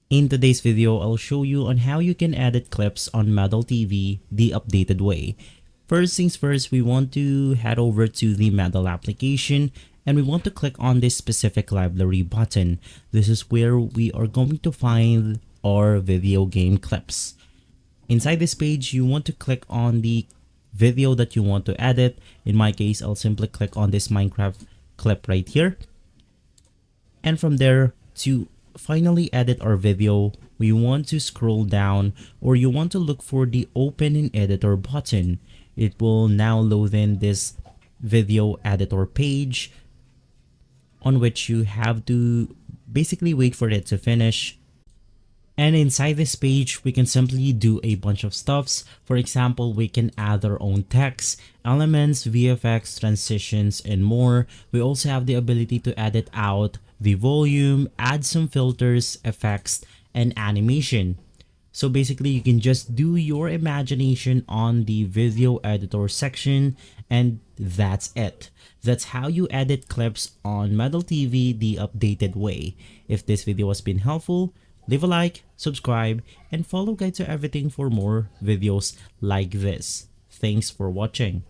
In today's video, I'll show you on how you can edit clips on Model TV the updated way. First things first, we want to head over to the Model application and we want to click on this specific library button. This is where we are going to find our video game clips. Inside this page, you want to click on the video that you want to edit. In my case, I'll simply click on this Minecraft clip right here. And from there, to finally edit our video, we want to scroll down, or you want to look for the open in editor button. It will now load in this video editor page on which you have to basically wait for it to finish. And inside this page, we can simply do a bunch of stuffs. For example, we can add our own text, elements, VFX, transitions, and more. We also have the ability to edit out the volume, add some filters, effects, and animation. So basically, you can just do your imagination on the video editor section, and that's it. That's how you edit clips on Model TV the updated way. If this video has been helpful, leave a like, subscribe, and follow Guide to Everything for more videos like this. Thanks for watching.